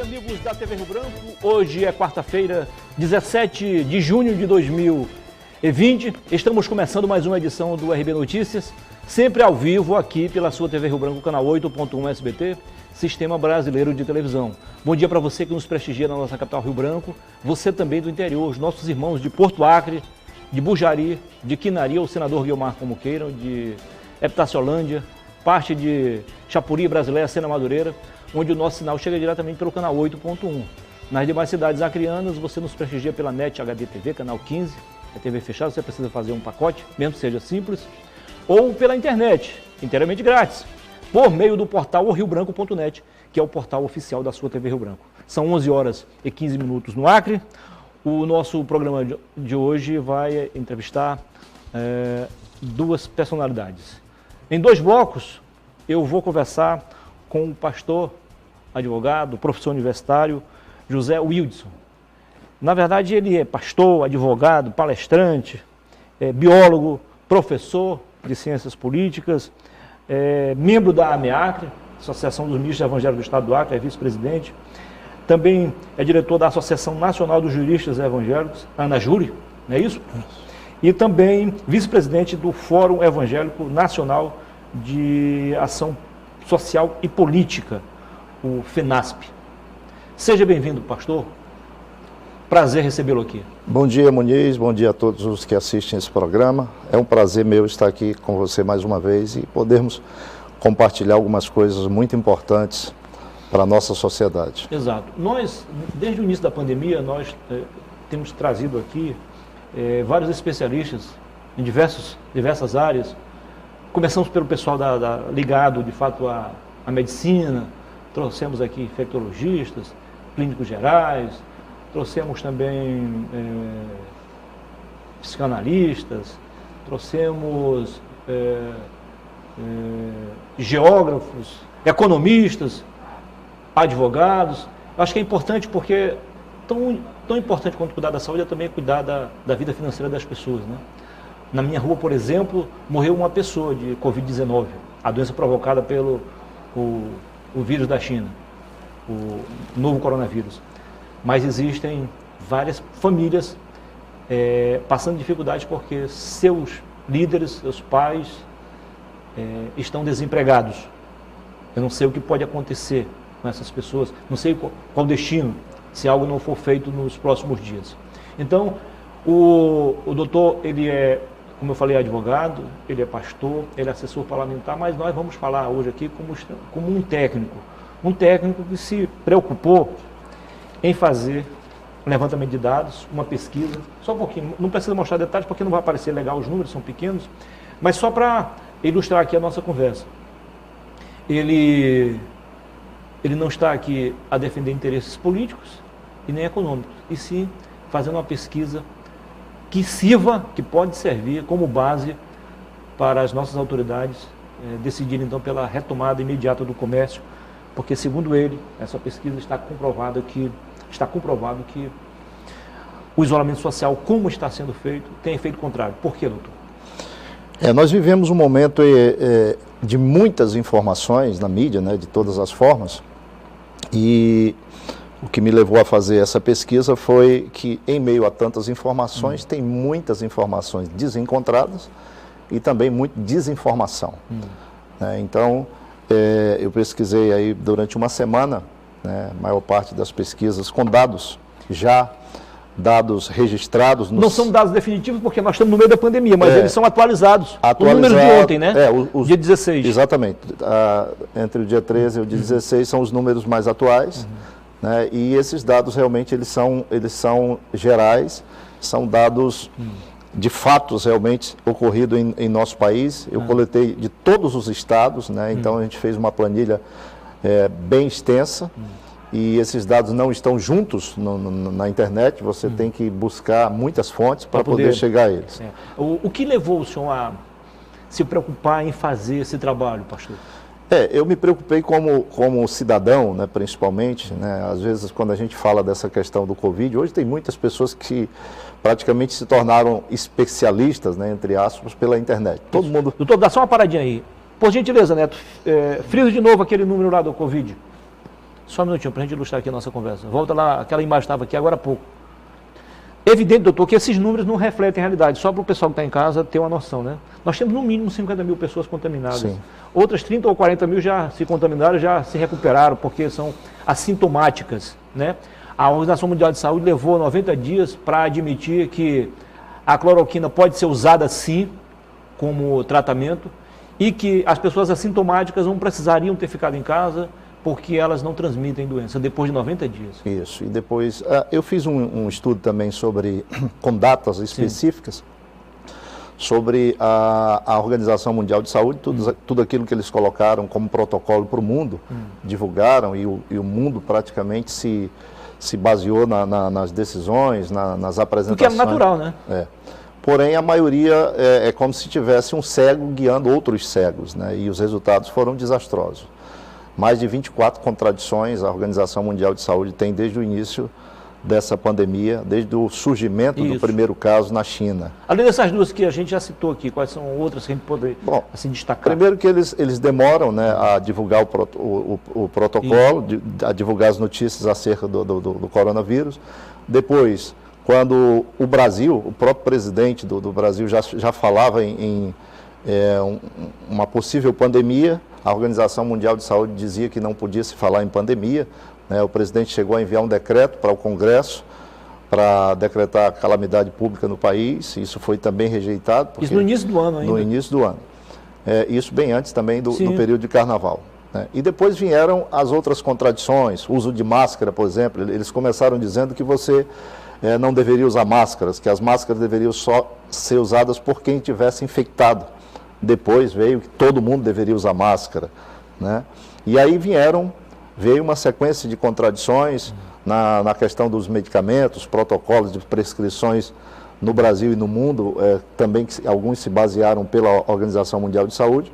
amigos da TV Rio Branco, hoje é quarta-feira, 17 de junho de 2020. Estamos começando mais uma edição do RB Notícias, sempre ao vivo aqui pela sua TV Rio Branco, canal 8.1 SBT, Sistema Brasileiro de Televisão. Bom dia para você que nos prestigia na nossa capital Rio Branco, você também do interior, os nossos irmãos de Porto Acre, de Bujari, de Quinaria, o senador Guilmar como queiram, de Epitaciolândia, parte de Chapuri, Brasileira, Sena Madureira, onde o nosso sinal chega diretamente pelo canal 8.1. Nas demais cidades acrianas, você nos prestigia pela NET HD TV, canal 15, é TV fechada, você precisa fazer um pacote, mesmo que seja simples, ou pela internet, inteiramente grátis, por meio do portal riobranco.net, que é o portal oficial da sua TV Rio Branco. São 11 horas e 15 minutos no Acre. O nosso programa de hoje vai entrevistar duas personalidades. Em dois blocos, eu vou conversar com o pastor, advogado, professor universitário, José Wildson. Na verdade, ele é pastor, advogado, palestrante, biólogo, professor de ciências políticas, membro da AMEACRE, Associação dos Ministros Evangélicos do Estado do Acre, é vice-presidente. Também é diretor da Associação Nacional dos Juristas Evangélicos, ANAJURE, não é isso? E também vice-presidente do Fórum Evangélico Nacional de Ação Social e Política, o FENASP. Seja bem-vindo, pastor. Prazer recebê-lo aqui. Bom dia, Muniz. Bom dia a todos os que assistem esse programa. É um prazer meu estar aqui com você mais uma vez e podermos compartilhar algumas coisas muito importantes para a nossa sociedade. Exato. Nós, desde o início da pandemia, nós temos trazido aqui vários especialistas em diversas áreas. Começamos pelo pessoal ligado, de fato, à medicina, trouxemos aqui infectologistas, clínicos gerais, trouxemos também psicanalistas, trouxemos geógrafos, economistas, advogados. Acho que é importante porque tão importante quanto cuidar da saúde é também cuidar da vida financeira das pessoas, né? Na minha rua, por exemplo, morreu uma pessoa de Covid-19, a doença provocada pelo o vírus da China, o novo coronavírus. Mas existem várias famílias passando dificuldades porque seus líderes, seus pais estão desempregados. Eu não sei o que pode acontecer com essas pessoas, não sei qual o destino, se algo não for feito nos próximos dias. Então, o doutor, ele é, como eu falei, advogado, ele é pastor, ele é assessor parlamentar, mas nós vamos falar hoje aqui como um técnico que se preocupou em fazer um levantamento de dados, uma pesquisa, só um pouquinho, não precisa mostrar detalhes porque não vai aparecer legal, os números são pequenos, mas só para ilustrar aqui a nossa conversa. Ele não está aqui a defender interesses políticos e nem econômicos, e sim fazendo uma pesquisa que pode servir como base para as nossas autoridades decidirem então pela retomada imediata do comércio, porque segundo ele, essa pesquisa está comprovado que o isolamento social, como está sendo feito, tem efeito contrário. Por quê, doutor? Nós vivemos um momento de muitas informações na mídia, né, de todas as formas, e o que me levou a fazer essa pesquisa foi que, em meio a tantas informações, tem muitas informações desencontradas e também muita desinformação. Então, eu pesquisei aí durante uma semana, né, a maior parte das pesquisas com dados registrados. Não são dados definitivos porque nós estamos no meio da pandemia, mas eles são atualizados. Os números de ontem, né? Dia 16. Exatamente. Entre o dia 13 e o dia 16 são os números mais atuais. Né? E esses dados realmente eles são gerais, são dados de fatos realmente ocorridos em nosso país. Eu coletei de todos os estados, né? Então a gente fez uma planilha bem extensa. E esses dados não estão juntos na internet, você tem que buscar muitas fontes para poder chegar a eles. O que levou o senhor a se preocupar em fazer esse trabalho, pastor? Eu me preocupei como cidadão, né, principalmente, né, às vezes quando a gente fala dessa questão do Covid, hoje tem muitas pessoas que praticamente se tornaram especialistas, né, entre aspas, pela internet. Todo mundo... Doutor, dá só uma paradinha aí. Por gentileza, Neto, frisa de novo aquele número lá do Covid. Só um minutinho, para a gente ilustrar aqui a nossa conversa. Volta lá, aquela imagem estava aqui agora há pouco. Evidente, doutor, que esses números não refletem a realidade, só para o pessoal que está em casa ter uma noção, né? Nós temos no mínimo 50 mil pessoas contaminadas. Sim. Outras 30 ou 40 mil já se contaminaram, já se recuperaram, porque são assintomáticas, né? A Organização Mundial de Saúde levou 90 dias para admitir que a cloroquina pode ser usada sim como tratamento e que as pessoas assintomáticas não precisariam ter ficado em casa porque elas não transmitem doença depois de 90 dias. Isso, e depois, eu fiz um estudo também sobre, com datas específicas, sim, sobre a Organização Mundial de Saúde, tudo aquilo que eles colocaram como protocolo para o mundo, divulgaram, e o mundo praticamente se baseou nas decisões, nas apresentações. O que é natural, né? Porém, a maioria é como se tivesse um cego guiando outros cegos, né? E os resultados foram desastrosos. Mais de 24 contradições a Organização Mundial de Saúde tem desde o início dessa pandemia, desde o surgimento do primeiro caso na China. Além dessas duas que a gente já citou aqui, quais são outras que a gente poderia assim, destacar? Primeiro que eles demoram, né, a divulgar o protocolo, a divulgar as notícias acerca do coronavírus. Depois, quando o Brasil, o próprio presidente do Brasil já falava em uma possível pandemia, a Organização Mundial de Saúde dizia que não podia se falar em pandemia, né? O presidente chegou a enviar um decreto para o Congresso para decretar calamidade pública no país, isso foi também rejeitado. Isso no início do ano ainda? No início do ano. Isso bem antes também do período de carnaval, né? E depois vieram as outras contradições, uso de máscara, por exemplo. Eles começaram dizendo que você não deveria usar máscaras, que as máscaras deveriam só ser usadas por quem tivesse infectado. Depois veio que todo mundo deveria usar máscara, né? E aí veio uma sequência de contradições na questão dos medicamentos, protocolos de prescrições no Brasil e no mundo, também alguns se basearam pela Organização Mundial de Saúde,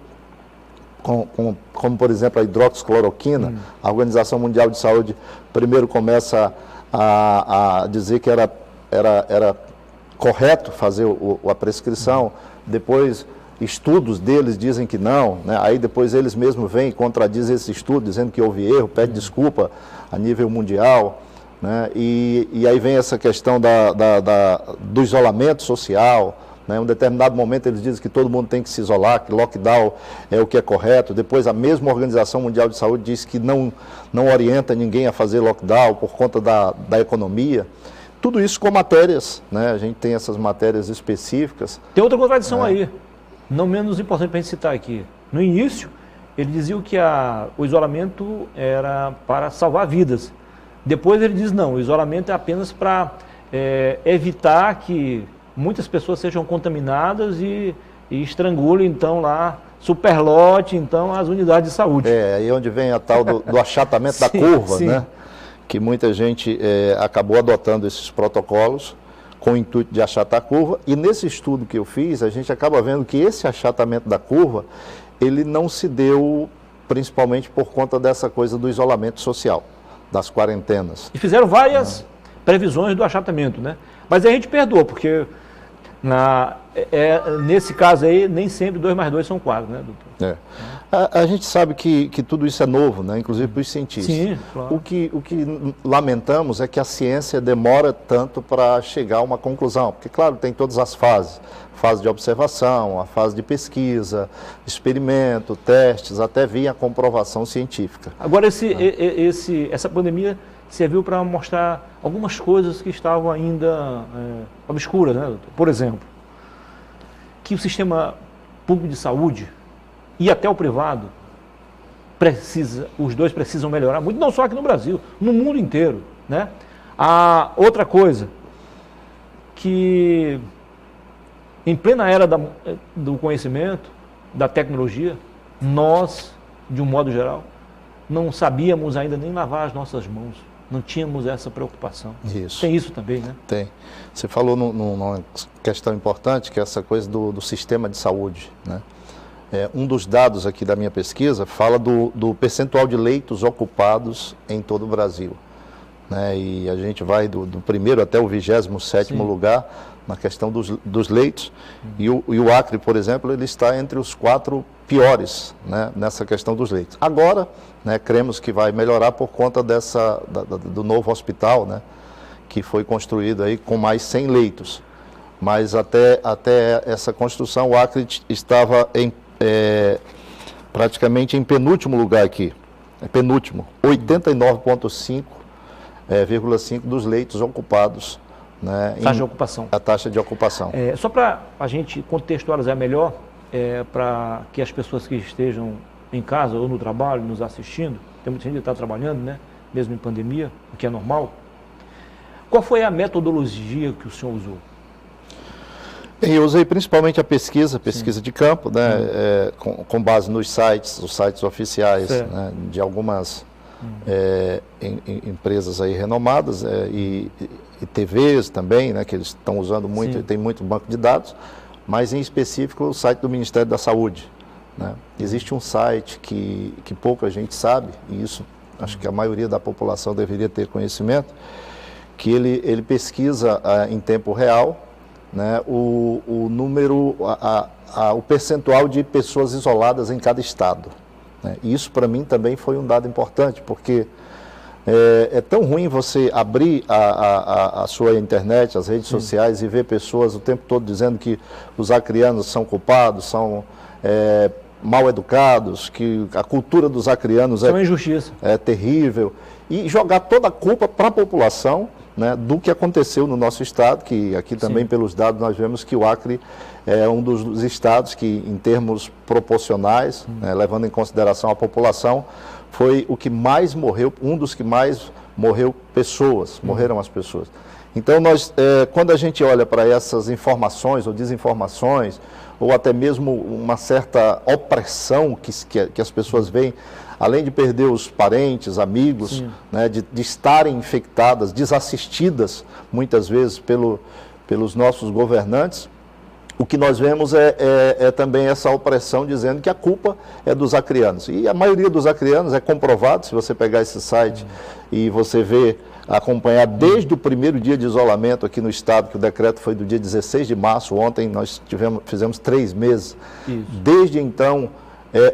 como por exemplo a hidroxicloroquina. A Organização Mundial de Saúde primeiro começa a dizer que era correto fazer a prescrição, depois estudos deles dizem que não, né? Aí depois eles mesmos vêm e contradizem esse estudo, dizendo que houve erro, pede desculpa a nível mundial, né? E aí vem essa questão do isolamento social, né? Em um determinado momento eles dizem que todo mundo tem que se isolar, que lockdown é o que é correto. Depois a mesma Organização Mundial de Saúde diz que não orienta ninguém a fazer lockdown por conta da economia. Tudo isso com matérias, né? A gente tem essas matérias específicas. Tem outra contradição aí, não menos importante para a gente citar aqui. No início, ele dizia que o isolamento era para salvar vidas. Depois ele diz, não, o isolamento é apenas para evitar que muitas pessoas sejam contaminadas e estrangulem, então, lá, superlote, então, as unidades de saúde. Aí onde vem a tal do achatamento da curva, né? Que muita gente acabou adotando esses protocolos com o intuito de achatar a curva, e nesse estudo que eu fiz, a gente acaba vendo que esse achatamento da curva, ele não se deu principalmente por conta dessa coisa do isolamento social, das quarentenas. E fizeram várias previsões do achatamento, né? Mas a gente perdoa, porque nesse caso aí, nem sempre 2 mais 2 são 4, né, doutor? A gente sabe que tudo isso é novo, né? Inclusive para os cientistas. Sim, claro. O que lamentamos é que a ciência demora tanto para chegar a uma conclusão, porque, claro, tem todas as fases. Fase de observação, a fase de pesquisa, experimento, testes, até vir a comprovação científica. Agora, essa pandemia serviu para mostrar algumas coisas que estavam ainda obscuras, né, doutor? Por exemplo, que o sistema público de saúde e até o privado os dois precisam melhorar muito, não só aqui no Brasil, no mundo inteiro, né? A outra coisa, que em plena era do conhecimento, da tecnologia, nós, de um modo geral, não sabíamos ainda nem lavar as nossas mãos. Não tínhamos essa preocupação. Isso. Tem isso também, né? Tem. Você falou numa questão importante, que é essa coisa do sistema de saúde, né? Um dos dados aqui da minha pesquisa fala do percentual de leitos ocupados em todo o Brasil, né? E a gente vai do primeiro até o 27º lugar na questão dos leitos. E o Acre, por exemplo, ele está entre os 4 piores, né, nessa questão dos leitos. Agora, né, cremos que vai melhorar por conta do novo hospital, né, que foi construído aí com mais 100 leitos. Mas até essa construção, o Acre estava praticamente em penúltimo lugar aqui. Penúltimo, 89,5% dos leitos ocupados. Né, taxa de ocupação. A taxa de ocupação. Só para a gente contextualizar melhor, para que as pessoas que estejam em casa ou no trabalho, nos assistindo, tem muita gente que está trabalhando, né, mesmo em pandemia, o que é normal. Qual foi a metodologia que o senhor usou? Eu usei principalmente a pesquisa de campo, né, com base nos sites, os sites oficiais, né, de algumas empresas aí renomadas e TVs também, né, que eles estão usando muito, tem muito banco de dados, mas em específico o site do Ministério da Saúde. Né. Existe um site que pouca gente sabe, e isso acho que a maioria da população deveria ter conhecimento, que ele pesquisa em tempo real, né, o número, o percentual de pessoas isoladas em cada estado. Né. E isso para mim também foi um dado importante, porque é tão ruim você abrir a sua internet, as redes sociais e ver pessoas o tempo todo dizendo que os acrianos são culpados, são mal educados, que a cultura dos acrianos é uma injustiça. É terrível, e jogar toda a culpa para a população, né, do que aconteceu no nosso estado, que aqui também pelos dados nós vemos que o Acre é um dos estados que, em termos proporcionais, né, levando em consideração a população, foi o que mais morreu, um dos que mais morreram as pessoas. Então, quando a gente olha para essas informações ou desinformações, ou até mesmo uma certa opressão que as pessoas veem, além de perder os parentes, amigos, né, de estarem infectadas, desassistidas, muitas vezes pelos nossos governantes, o que nós vemos é também essa opressão dizendo que a culpa é dos acrianos. E a maioria dos acrianos é comprovado, se você pegar esse site e você ver, acompanhar desde o primeiro dia de isolamento aqui no estado, que o decreto foi do dia 16 de março, ontem nós fizemos 3 meses. Isso. Desde então,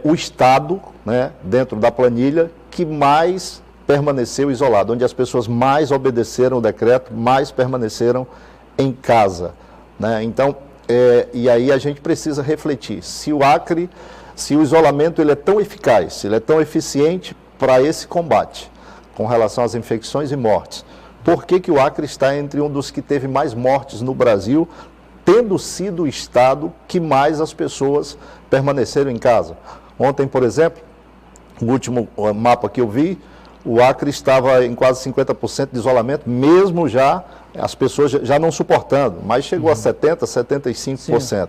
o estado, né, dentro da planilha, que mais permaneceu isolado, onde as pessoas mais obedeceram o decreto, mais permaneceram em casa. Né? Então, e aí a gente precisa refletir, se o isolamento ele é tão eficaz, ele é tão eficiente para esse combate, com relação às infecções e mortes, por que o Acre está entre um dos que teve mais mortes no Brasil, tendo sido o estado que mais as pessoas permaneceram em casa? Ontem, por exemplo, o último mapa que eu vi, o Acre estava em quase 50% de isolamento, mesmo já as pessoas já não suportando, mas chegou a 70%, 75%.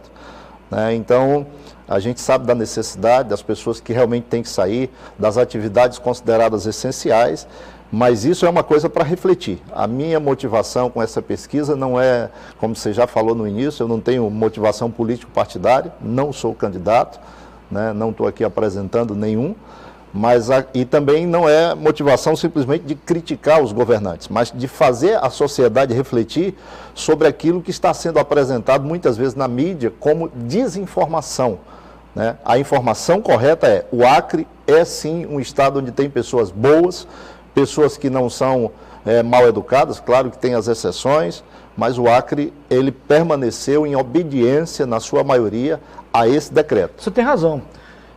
Né? Então, a gente sabe da necessidade das pessoas que realmente têm que sair, das atividades consideradas essenciais, mas isso é uma coisa para refletir. A minha motivação com essa pesquisa não é, como você já falou no início, eu não tenho motivação político-partidária, não sou candidato, né? Não estou aqui apresentando nenhum, e também não é motivação simplesmente de criticar os governantes, mas de fazer a sociedade refletir sobre aquilo que está sendo apresentado muitas vezes na mídia como desinformação. Né? A informação correta o Acre é sim um estado onde tem pessoas boas, pessoas que não são mal educadas, claro que tem as exceções, mas o Acre ele permaneceu em obediência, na sua maioria, a esse decreto. Você tem razão.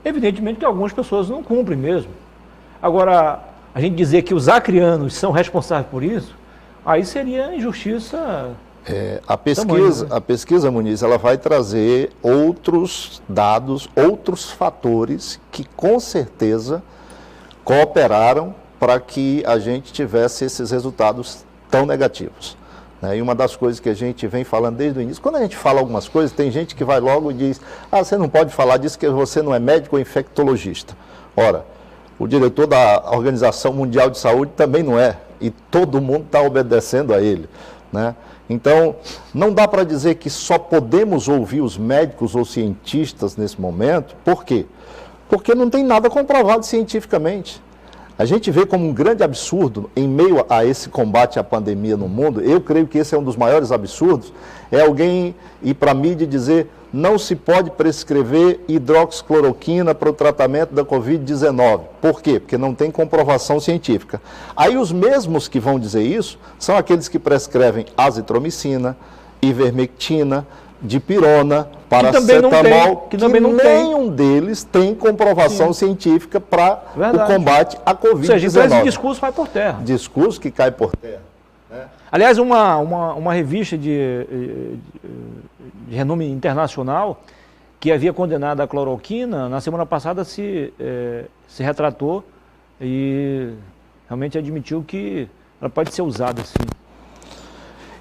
Evidentemente que algumas pessoas não cumprem mesmo. Agora, a gente dizer que os acrianos são responsáveis por isso, aí seria injustiça. A pesquisa, Muniz, ela vai trazer outros dados, outros fatores que com certeza cooperaram para que a gente tivesse esses resultados tão negativos. E uma das coisas que a gente vem falando desde o início, quando a gente fala algumas coisas, tem gente que vai logo e diz, você não pode falar disso porque você não é médico ou infectologista. Ora, o diretor da Organização Mundial de Saúde também não é, e todo mundo está obedecendo a ele. Né? Então, não dá para dizer que só podemos ouvir os médicos ou cientistas nesse momento. Por quê? Porque não tem nada comprovado cientificamente. A gente vê como um grande absurdo, em meio a esse combate à pandemia no mundo, eu creio que esse é um dos maiores absurdos, é alguém ir para a mídia e dizer não se pode prescrever hidroxicloroquina para o tratamento da Covid-19. Por quê? Porque não tem comprovação científica. Aí os mesmos que vão dizer isso são aqueles que prescrevem azitromicina, ivermectina, dipirona, paracetamol, que nenhum deles tem comprovação científica para o combate à Covid-19. Ou seja, então esse discurso vai por terra. Discurso que cai por terra. Né? Aliás, uma revista de renome internacional que havia condenado a cloroquina, na semana passada se retratou e realmente admitiu que ela pode ser usada assim.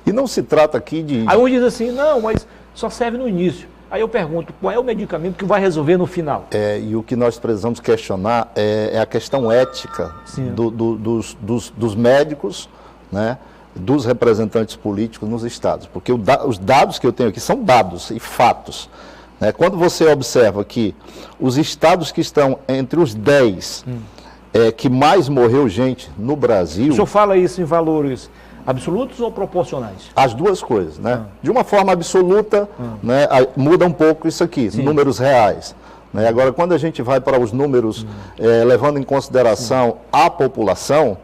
E não se trata aqui de... Aí um diz assim, não, mas só serve no início. Aí eu pergunto, qual é o medicamento que vai resolver no final? E o que nós precisamos questionar é a questão ética dos médicos, né, dos representantes políticos nos estados. Porque os dados que eu tenho aqui são dados e fatos. Né? Quando você observa que os estados que estão entre os 10 que mais morreu gente no Brasil... O senhor fala isso em valores... absolutos ou proporcionais? As duas coisas, né? De uma forma absoluta, né, muda um pouco isso aqui, números reais. Né? Agora, quando a gente vai para os números, levando em consideração a população,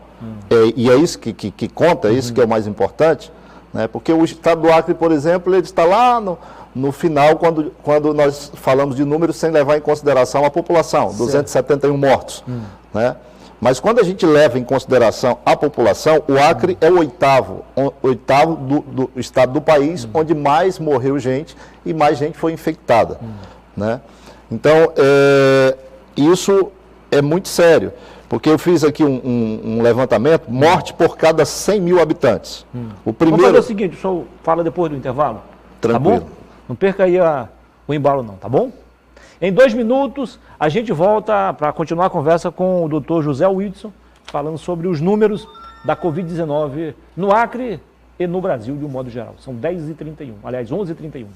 e é isso que conta, isso que é o mais importante, né? Porque o estado do Acre, por exemplo, ele está lá no final, quando nós falamos de números sem levar em consideração a população, 271 mortos, né? Mas quando a gente leva em consideração a população, o Acre é o oitavo do estado do país onde mais morreu gente e mais gente foi infectada. Né? Então, isso é muito sério, porque eu fiz aqui um levantamento, morte por cada 100 mil habitantes. O primeiro... Vamos fazer o seguinte, o senhor fala depois do intervalo? Tranquilo. Tá bom? Não perca aí o embalo não, tá bom? Em 2 minutos, a gente volta para continuar a conversa com o Dr. José Whitson, falando sobre os números da Covid-19 no Acre e no Brasil de um modo geral. São 10h31, aliás, 11h31.